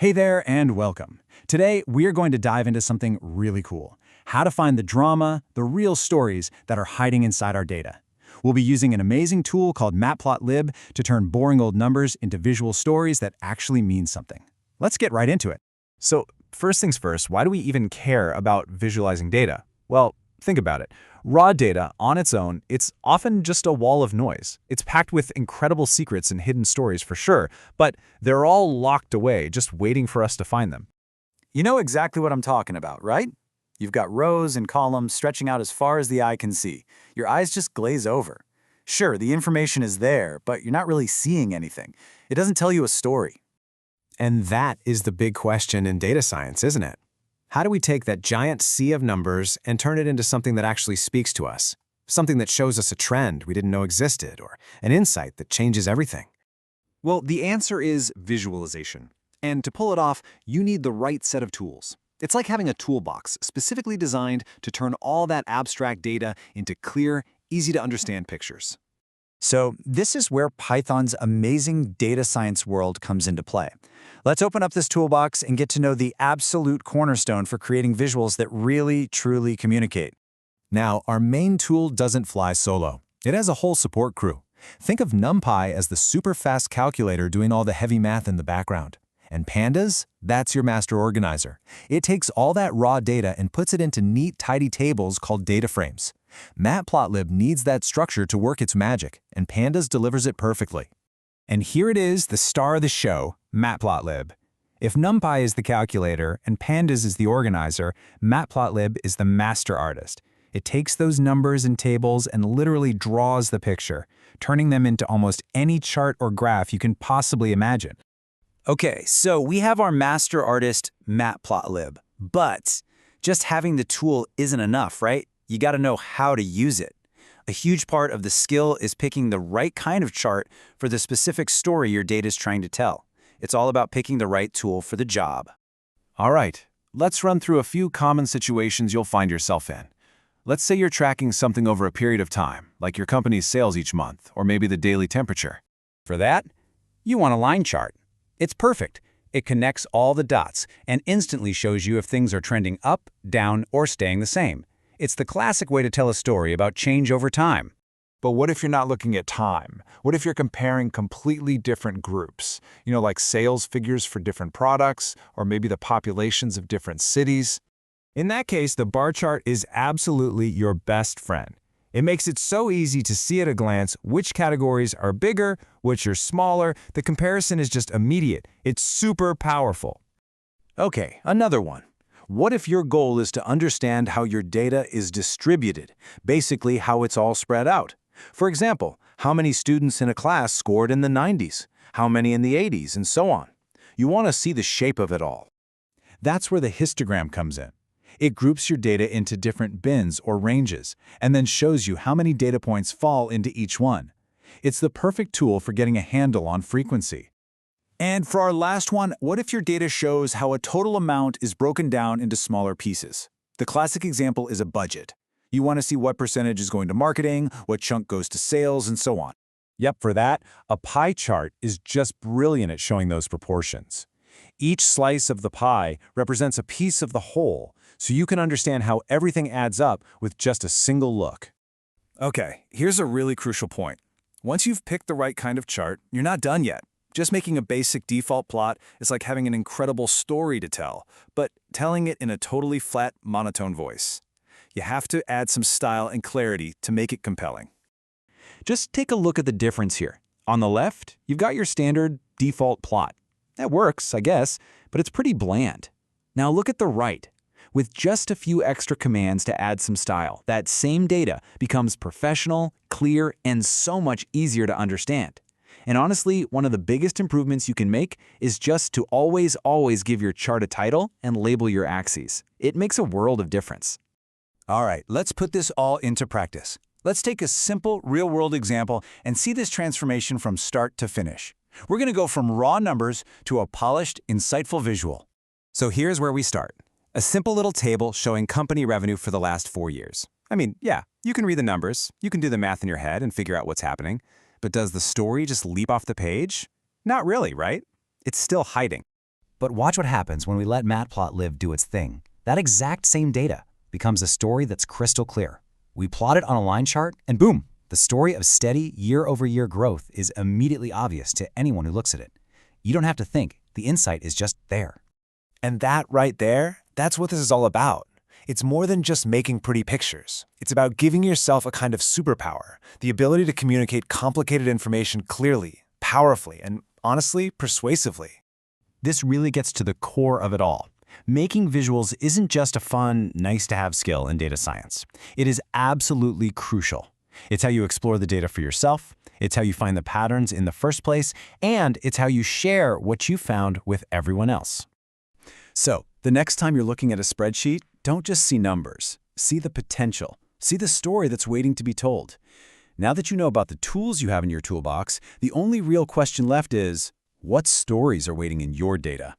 Hey there and welcome. Today, we are going to dive into something really cool: how to find the drama, the real stories that are hiding inside our data. We'll be using an amazing tool called Matplotlib to turn boring old numbers into visual stories that actually mean something. Let's get right into it. So, first things first, why do we even care about visualizing data? Well, think about it. Raw data, on its own, it's often just a wall of noise. It's packed with incredible secrets and hidden stories for sure, but they're all locked away, just waiting for us to find them. You know exactly what I'm talking about, right? You've got rows and columns stretching out as far as the eye can see. Your eyes just glaze over. Sure, the information is there, but you're not really seeing anything. It doesn't tell you a story. And that is the big question in data science, isn't it? How do we take that giant sea of numbers and turn it into something that actually speaks to us? Something that shows us a trend we didn't know existed, or an insight that changes everything? Well, the answer is visualization. And to pull it off, you need the right set of tools. It's like having a toolbox specifically designed to turn all that abstract data into clear, easy-to-understand pictures. So this is where Python's amazing data science world comes into play. Let's open up this toolbox and get to know the absolute cornerstone for creating visuals that really, truly communicate. Now, our main tool doesn't fly solo. It has a whole support crew. Think of NumPy as the super fast calculator doing all the heavy math in the background. And Pandas, that's your master organizer. It takes all that raw data and puts it into neat, tidy tables called data frames. Matplotlib needs that structure to work its magic, and Pandas delivers it perfectly. And here it is, the star of the show, Matplotlib. If NumPy is the calculator and Pandas is the organizer, Matplotlib is the master artist. It takes those numbers and tables and literally draws the picture, turning them into almost any chart or graph you can possibly imagine. Okay, so we have our master artist, Matplotlib, but just having the tool isn't enough, right? You got to know how to use it. A huge part of the skill is picking the right kind of chart for the specific story your data is trying to tell. It's all about picking the right tool for the job. All right, let's run through a few common situations you'll find yourself in. Let's say you're tracking something over a period of time, like your company's sales each month, or maybe the daily temperature. For that, you want a line chart. It's perfect. It connects all the dots and instantly shows you if things are trending up, down, or staying the same. It's the classic way to tell a story about change over time. But what if you're not looking at time? What if you're comparing completely different groups? Like sales figures for different products, or maybe the populations of different cities? In that case, the bar chart is absolutely your best friend. It makes it so easy to see at a glance which categories are bigger, which are smaller. The comparison is just immediate. It's super powerful. Okay, another one. What if your goal is to understand how your data is distributed, basically how it's all spread out? For example, how many students in a class scored in the 90s, how many in the 80s, and so on. You want to see the shape of it all. That's where the histogram comes in. It groups your data into different bins or ranges, and then shows you how many data points fall into each one. It's the perfect tool for getting a handle on frequency. And for our last one, what if your data shows how a total amount is broken down into smaller pieces? The classic example is a budget. You want to see what percentage is going to marketing, what chunk goes to sales, and so on. Yep, for that, a pie chart is just brilliant at showing those proportions. Each slice of the pie represents a piece of the whole, so you can understand how everything adds up with just a single look. Okay, here's a really crucial point. Once you've picked the right kind of chart, you're not done yet. Just making a basic default plot is like having an incredible story to tell, but telling it in a totally flat, monotone voice. You have to add some style and clarity to make it compelling. Just take a look at the difference here. On the left, you've got your standard default plot. That works, I guess, but it's pretty bland. Now look at the right. With just a few extra commands to add some style, that same data becomes professional, clear, and so much easier to understand. And honestly, one of the biggest improvements you can make is just to always give your chart a title and label your axes. It makes a world of difference. All right, let's put this all into practice. Let's take a simple, real-world example and see this transformation from start to finish. We're going to go from raw numbers to a polished, insightful visual. So here's where we start. A simple little table showing company revenue for the last 4 years. I mean, yeah, you can read the numbers, you can do the math in your head and figure out what's happening. But does the story just leap off the page? Not really, right? It's still hiding. But watch what happens when we let Matplotlib do its thing. That exact same data becomes a story that's crystal clear. We plot it on a line chart, and boom, the story of steady year-over-year growth is immediately obvious to anyone who looks at it. You don't have to think. The insight is just there. And that right there, that's what this is all about. It's more than just making pretty pictures. It's about giving yourself a kind of superpower, the ability to communicate complicated information clearly, powerfully, and honestly, persuasively. This really gets to the core of it all. Making visuals isn't just a fun, nice-to-have skill in data science. It is absolutely crucial. It's how you explore the data for yourself, it's how you find the patterns in the first place, and it's how you share what you found with everyone else. So, the next time you're looking at a spreadsheet, don't just see numbers. See the potential. See the story that's waiting to be told. Now that you know about the tools you have in your toolbox, the only real question left is, what stories are waiting in your data?